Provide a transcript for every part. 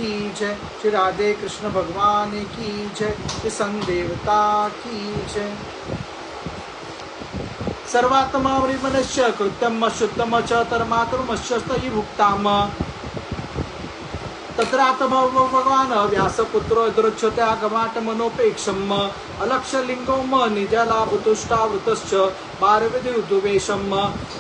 की जय, श्री राधे कृष्ण भगवान की जय, श्री सन देवता की जय। सर्वात्मनिर्मलस्य कृत्यम शुद्धम च धर्मात्मश्चस्तयि भुक्ताम तत्रात भगवान व्यासपुत्र दृच्छते आगमाट मनोपेक्षम अलक्ष्यलिंगोम निजलाभुतुष्टावृतश्च भारविद्युद्वेशम।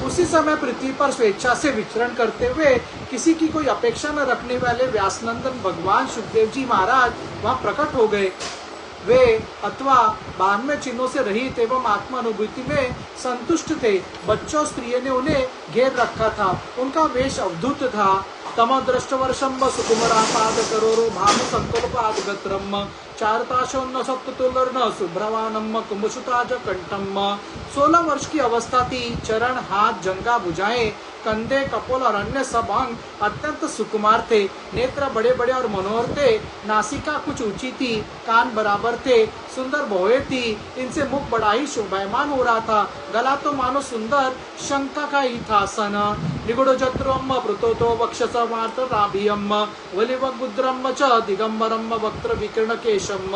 उसी समय पृथ्वी पर स्वेच्छा से विचरण करते हुए किसी की कोई अपेक्षा न रखने वाले व्यासनंदन भगवान सुखदेव जी महाराज वहां प्रकट हो गए। वे अथवा बाह्य चिन्हों से रहित एवं आत्मा अनुभूति में संतुष्ट थे। बच्चों स्त्रियों ने उन्हें घेर रखा था। उनका वेश अवधूत था। तम दृष्टवर्षम सुकुमरापाद करोरो भाम संकल्पाद गत्रम चारताशोन्न सप्तुलर्ण सुभ्रवानम कुंभसुताज कंठम। 16 वर्ष की अवस्था थी। चरण, हाथ, जंगा, भुजाएं, कंधे, कपोल और अन्य सब अंग अत्यंत सुकुमार थे। नेत्र बड़े बड़े और मनोहर थे। नासिका कुछ ऊंची थी, कान बराबर थे, सुंदर भौहें थी। इनसे मुख बड़ा ही शोभायमान हो रहा था। गला तो मानो सुंदर शंका का ही था। सन निगुड़ जत्रोम प्रतोतो वक्षस वार्तराभियम वलिवगुद्रम च दिगंबरम वक्त्र विकिरण केशम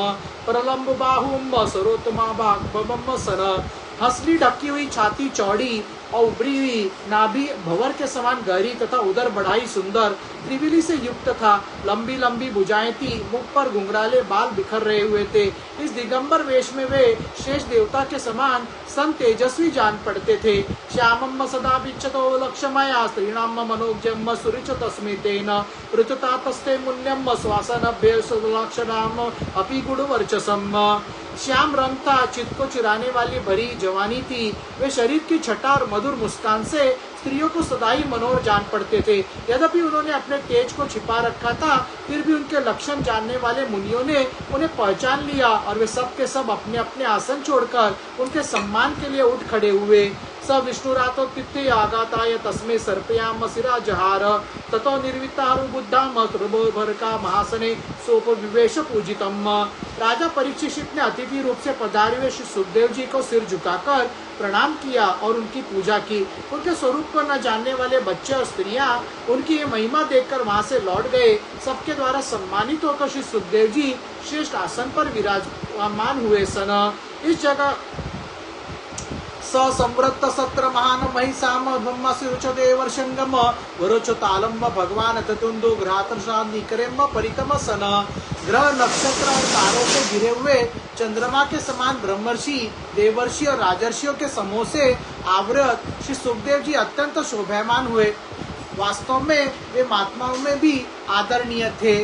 प्रलंब बाहुम सरोत्तमा भागम सन। हंसली ढकी हुई छाती चौड़ी और उभरी हुई नाभि भंवर के समान गहरी तथा उदर बढ़ाई सुंदर त्रिविली से युक्त था। लंबी लंबी भुजाएं थी। मुख पर घुंघराले बाल बिखर रहे हुए थे। इस दिगंबर वेश में वे शेष देवता के समान सन तेजस्वी जान पड़ते थे। श्यामम सदा बिच्छतो लक्ष्मया स्त्रीणाम मनोजम सुरिच तस्मितेन ऋतुतापस्ते मुन्यम श्वासनभ्य सुलक्षणाम अपि गुण वर्चसम। श्याम रंग था। चित्त को चुराने वाली भरी जवानी थी। वे शरीर की छटा और मधुर मुस्कान से स्त्रियों को सदा ही मनोहर जान पड़ते थे। यद्यपि उन्होंने अपने तेज को छिपा रखा था, फिर भी उनके लक्षण जानने वाले मुनियों ने उन्हें पहचान लिया और वे सब के सब अपने अपने आसन छोड़कर उनके सम्मान के लिए उठ खड़े हुए। स विष्णुरातोत्थिते आगाताय तस्मै सर्पयाम शिरा जहार ततो निर्वितारु बुद्धाम त्रिभुवनका महासने सोपविवेश पूजितम। राजा परीक्षित ने अतिथि रूप से पधारे हुए श्री सुखदेव जी को सिर झुकाकर प्रणाम किया और उनकी पूजा की। उनके स्वरूप को न जानने वाले बच्चे और स्त्रियां उनकी ये महिमा देखकर वहां से लौट गए। सबके द्वारा सम्मानित होकर श्री सुखदेव जी श्रेष्ठ आसन पर विराजमान हुए। सन इस जगह संवृत्त सत्र महान महिषाम ब्रह्म सिरुच देवर्षंगम वरुच तालम भगवान ततुंदो ग्रहात्रशांतिकरेम परितम सन। ग्रह, नक्षत्र और तारों से घिरे हुए चंद्रमा के समान ब्रह्मर्षि, देवर्षि और राजर्षियों के समूह से आवृत श्री सुखदेव जी अत्यंत शोभायमान हुए। वास्तव में वे महात्माओं में भी आदरणीय थे।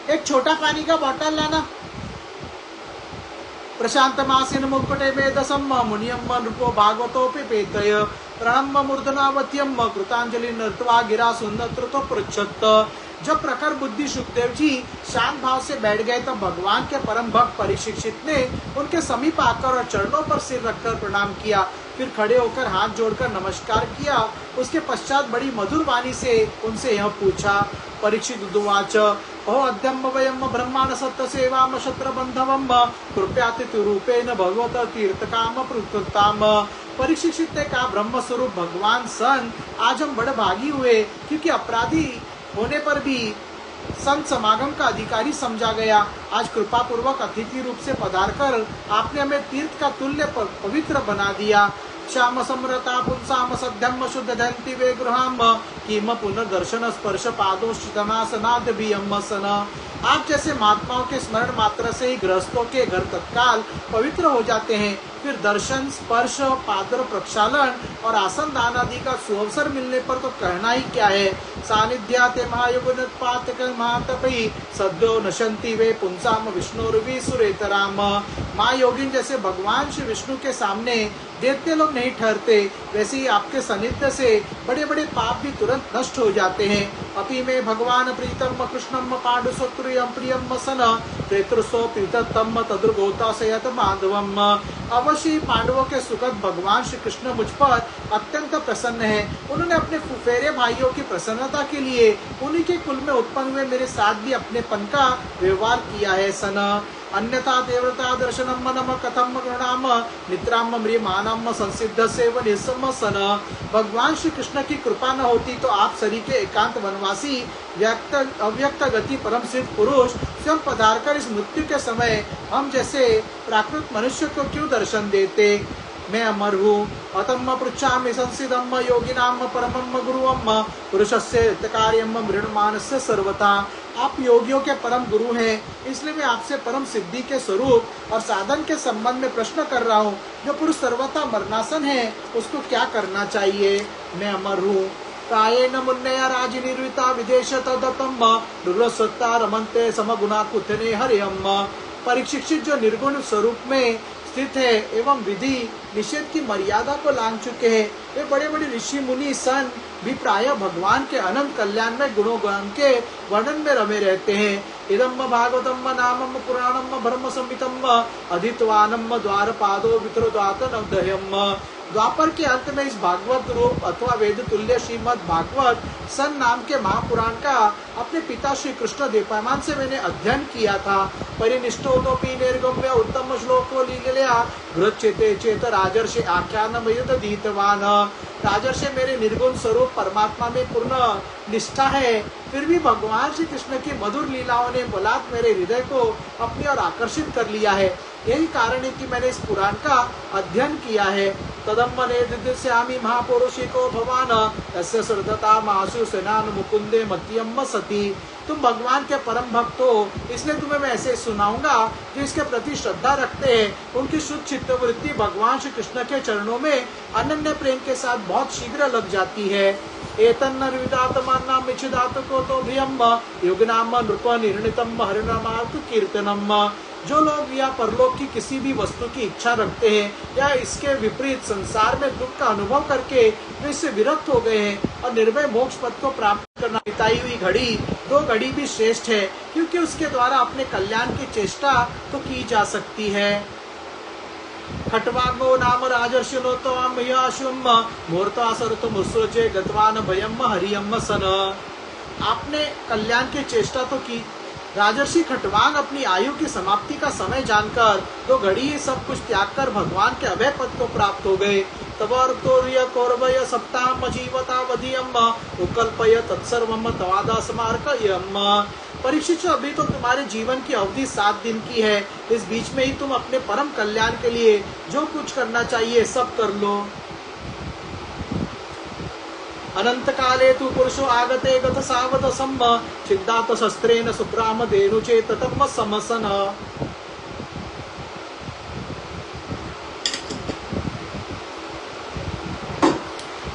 एक छोटा पानी का बोतल लाना। प्रशांत मासीन मुकुटे वेदसम मुनियम नृपो भागवतोपि पेतय प्रणम मूर्धनावत्यम कृतांजलि नृत्वा गिरा सुंदर तो पृच्छत। जब प्रखर बुद्धि सुखदेव जी शांत भाव से बैठ गए तब भगवान के परम भक्त परीक्षित ने उनके समीप आकर और चरणों पर सिर रखकर प्रणाम किया। फिर खड़े होकर हाथ जोड़कर नमस्कार किया। उसके पश्चात बड़ी मधुर वाणी से उनसे यह पूछा। परीक्षित उवाच अहो अद्यम वयम ब्रह्मांड सत्य सेवाम शत्र बंधवम कृपयातिथि रूपेण भगवत तीर्थकाम प्रकृताम। परीक्षित ने कहा, ब्रह्म स्वरूप भगवान सन आज हम बड़े भागी हुए, क्योंकि अपराधी होने पर भी संत समागम का अधिकारी समझा गया। आज कृपा पूर्वक अतिथि रूप से पधारकर आपने हमें तीर्थ का तुल्य पवित्र बना दिया। श्याम समरता पुंसाम सद्यम शुद्ध धंति वे गृहाम किम पुनर्दर्शन स्पर्श पादोषनासनाद बियम सन। आप जैसे महात्माओं के स्मरण मात्र से ही गृहस्थों के घर तत्काल पवित्र हो जाते हैं। फिर दर्शन, स्पर्श, पादर प्रक्षालन और आसन दान आदि का सुअवसर मिलने पर तो कहना ही क्या है। सानिध्याते महायुगनत्पातक महातपई सद्यो नशंति वे पुंसाम विष्णुर्वी सुरेतराम। माँ योगिन जैसे भगवान श्री विष्णु के सामने दैत्य लोग नहीं ठहरते, वैसे ही आपके सानिध्य से बड़े बड़े पाप भी तुरंत नष्ट हो जाते हैं। अपि में भगवान प्रीतम कृष्णम पांडुसुत्रियम प्रियम सन प्रेतृसो प्रीतम तद्रुगोता सयत माधवम। अवश्य पांडवों के सुखद भगवान श्री कृष्ण मुझ पर अत्यंत प्रसन्न है। उन्होंने अपने फुफेरे भाइयों की प्रसन्नता के लिए उन्हीं के कुल में उत्पन्न हुए मेरे साथ भी अपनेपन का व्यवहार किया है। सन अन्यथा देवता दर्शनम नम कथम गृणाम निद्राम म्रियमानम संसिद्ध सेव निसम सन। भगवान श्री कृष्ण की कृपा न होती तो आप शरीर के एकांत वनवासी व्यक्त अव्यक्त गति परम सिद्ध पुरुष स्वयं पधार कर इस मृत्यु के समय हम जैसे प्राकृत मनुष्य को क्यों दर्शन देते। मैं अमर हूँ। अतम पृच्छामि संसिदम योगिनाम परमम गुरुवम पुरुषस्य हितकार्यम मृणमानस्य सर्वथा। आप योगियों के परम गुरु हैं, इसलिए मैं आपसे परम सिद्धि के स्वरूप और साधन के संबंध में प्रश्न कर रहा हूँ। जो पुरुष सर्वथा मरणासन है उसको क्या करना चाहिए। मैं अमर हूँ। कायेन मुन्नया राजनिर्विता विदेश तदतम दुर्सत्ता रमन्ते समगुणा कुथने हरियम। परिशिक्षित जो निर्गुण स्वरूप में स्थित है एवं विधि निषेध की मर्यादा को लांघ चुके हैं, वे बड़े बड़े ऋषि मुनि सन भी प्राय भगवान के अनंत कल्याण में गुणों गान के वर्णन में रमे रहते हैं। इदम भागवतम नामम पुराणम ब्रह्म संहितम अधीतवानम द्वारपादो वितरोदातनोदयम। द्वापर के अंत में इस भागवत रूप अथवा वेद तुल्य श्रीमद भागवत सन नाम के महापुराण का अपने पिता श्री कृष्ण देवपायमान से मैंने अध्ययन किया था। परिनिष्ठोपि निर्गम्य उत्तम श्लोको लीलया गृह्यते चेत राजर्षि आख्यानम यदीतवान। राजर्षि मेरे निर्गुण स्वरूप परमात्मा में पूर्ण निष्ठा है, फिर भी भगवान श्री कृष्ण की मधुर लीलाओं ने बलात् मेरे हृदय को अपनी ओर आकर्षित कर लिया है। यही कारण है कि मैंने इस पुराण का अध्ययन किया है। तदम नेदिश्यामि महापुरुषी को भवान तस्य श्रद्धता मासु सेनान मुकुंदे मत्यम सती। तुम भगवान के परम भक्त हो, इसलिए तुम्हें मैं ऐसे सुनाऊंगा जो इसके प्रति श्रद्धा रखते हैं। उनकी शुद्ध चित्तवृत्ति भगवान श्री कृष्ण के चरणों में अनन्य प्रेम के साथ बहुत शीघ्र लग जाती है। एतन्नर्विदातमान्नाम इच्छिदातको तो भ्रियम युगनाम नृप निर्णितम हरिनामार्थ कीर्तनम। जो लोग या परलोक की किसी भी वस्तु की इच्छा रखते हैं या इसके विपरीत संसार में दुख का अनुभव करके वे इससे विरक्त हो गए हैं और निर्भय मोक्ष पद को प्राप्त करना बिताई हुई घड़ी दो घड़ी भी श्रेष्ठ है, क्योंकि उसके द्वारा अपने कल्याण की चेष्टा तो की जा सकती है। खट्वांगो नाम राजर्षिनो तवाम यशुम मूर्ता सरत मुसृजे गतवान भयम हरियम सन। आपने कल्याण की चेष्टा तो की। राजर्षि खट्वांग अपनी आयु की समाप्ति का समय जानकर दो घड़ी सब कुछ त्याग कर भगवान के अभय पद को प्राप्त हो गए। तवर्तोर्य कौरवय सप्ताह जीवतावधियम उकल्पय तत्सर्वम तवादा स्मारकयम। परीक्षित, अभी तो तुम्हारे जीवन की अवधि 7 दिन की है। इस बीच में ही तुम अपने परम कल्याण के लिए जो कुछ करना चाहिए सब कर लो। अनंत काले तु पुरुषो आगते गत सावध सम्म छिद्दात शस्त्रेण सुप्राम धेनु चेततम समसन।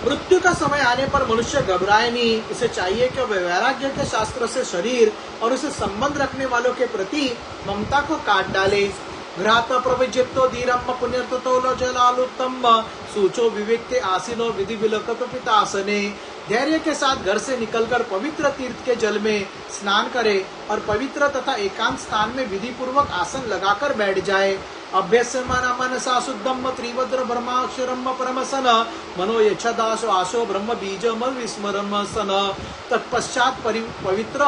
मृत्यु का समय आने पर मनुष्य घबराए नहीं। उसे चाहिए कि वह वैराग्य के शास्त्र से शरीर और उसे संबंध रखने वालों के प्रति ममता को काट डाले। घ्रात प्रविजितो धीरम पुण्यर्तो जलालुत्तम सूचो विवेक्ते आसीनो विधि विलकत पितासने। धैर्य के साथ घर से निकलकर पवित्र तीर्थ के जल में स्नान करे और पवित्र तथा एकांत स्थान में विधि पूर्वक आसन लगाकर बैठ जाए। अभ्यस्यमाना मनसा शुद्धम त्रिवद्र ब्रह्माक्षरम परमसन मनो यच्छदासो आशो ब्रह्म बीजम विस्मरम सन। तत्पश्चात पवित्र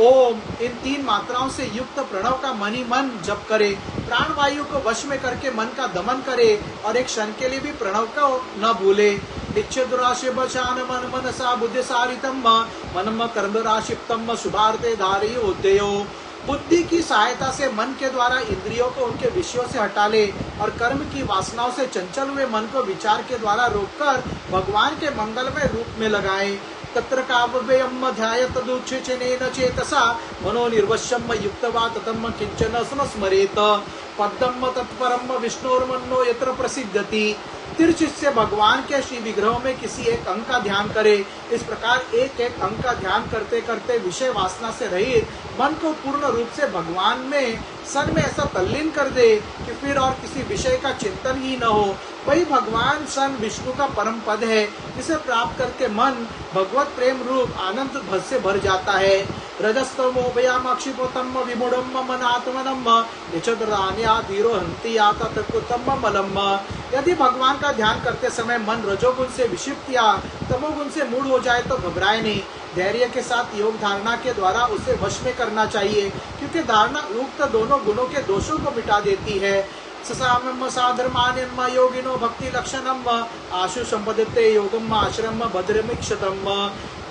ओम इन 3 मात्राओं से युक्त प्रणव का मनी मन जप करे। प्राणवायु को वश में करके मन का दमन करे और एक क्षण के लिए भी प्रणव को न भूले। निच्छेदुराशि बचान मन मनसा बुद्धि सारितम मनम कर्म राशिप्तम शुभार्थे धारी उद्ययो। बुद्धि की सहायता से मन के द्वारा इंद्रियों को उनके विषयों से हटा ले और कर्म की वासनाओं से चंचल हुए मन को विचार के द्वारा रोककर भगवान के मंगलमय रूप में लगाए। तत्र काव्यम ध्याय तदुच्छेचनेन चेतसा मनो निर्वश्यम युक्तवा ततम किंचन स्मरेत पद्म तत्परम विष्णुर्मनो यत्र प्रसिद्धति। तिरचित से भगवान के श्री विग्रहों में किसी एक अंग का ध्यान करे। इस प्रकार एक एक अंग का ध्यान करते करते विषय वासना से रहित मन को पूर्ण रूप से भगवान में सन में ऐसा तल्लीन कर दे कि फिर और किसी विषय का चिंतन ही न हो। वही भगवान सन विष्णु का परम पद है, जिसे प्राप्त करके मन भगवत प्रेम रूप आनंद से भर जाता है। रजस्तमोभयामाक्षिपोतम विमूढ़म मनात्मनम निचद्रान्या धीरो हंति आता तत्कुतम मलम। यदि भगवान का ध्यान करते समय मन रजोगुण से विक्षिप्त या तमोगुण से मूढ़ हो जाए तो घबराए नहीं। धैर्य के साथ योग धारणा के द्वारा उसे वश में करना चाहिए, क्योंकि धारणा युक्त दोनों दोनों गुणों के दोषों को मिटा देती है। ससाम्यम साधर्मान्यम योगिनो भक्ति लक्षणम आशु संपदते योगम आश्रम भद्रमिक्षतम।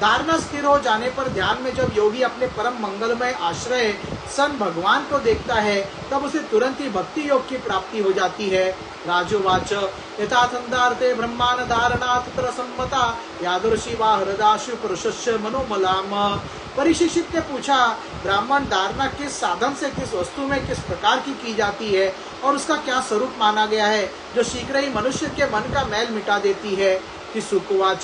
धारणा स्थिर हो जाने पर ध्यान में जब योगी अपने परम मंगलमय आश्रय सन भगवान को देखता है तब उसे तुरंत ही भक्ति योग की प्राप्ति हो जाती है। राजोवाच यथा संदार्थे ब्रह्मांड धारणा तत्र सम्मता यादृशी वा हृदाशु पुरुषस्य मनोमलाम। परीक्षित ने पूछा, ब्राह्मण धारणा किस साधन से किस वस्तु में किस प्रकार की जाती है और उसका क्या स्वरूप माना गया है जो शीघ्र ही मनुष्य के मन का मैल मिटा देती है। सुकुवाच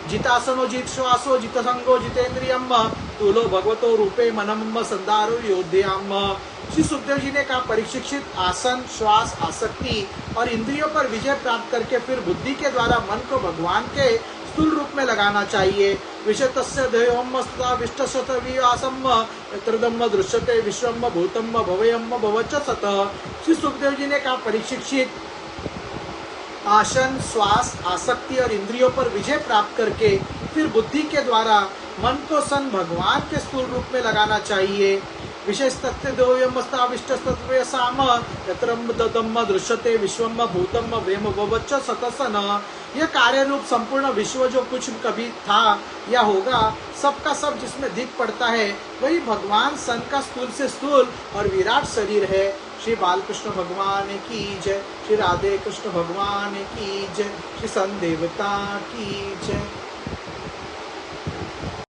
जितासनो जित श्वासो जित संगो जितेन्द्रियम तुलो भगवतो रूपे मनम संदारो योध्याम। श्री सुखदेव जी ने कहा, परीक्षित आसन श्वास आसक्ति और इंद्रियों पर विजय प्राप्त करके फिर बुद्धि के द्वारा मन को भगवान के स्थूल रूप में लगाना चाहिए। विषयतस्य ध्येयम स्तथा विष्टशतविवासम यत्रदम दृश्यते विश्वम भूतम भवयम भवच सत। श्री सुखदेव जी ने कहा, परीक्षित आसन श्वास आसक्ति और इंद्रियों पर विजय प्राप्त करके फिर बुद्धि के द्वारा मन को सन भगवान के स्थूल रूप में लगाना चाहिए। विशेष तथ्य साम यत्रम दृश्यते विश्वम भूतम वेम भवच्च सतसन। यह कार्य रूप संपूर्ण विश्व जो कुछ कभी था या होगा सबका सब जिसमें दिख पड़ता है वही भगवान सन का स्थूल से स्थूल और विराट शरीर है। श्री बालकृष्ण भगवान की जय, श्री राधे कृष्ण भगवान की जय, श्री सन देवता की जय।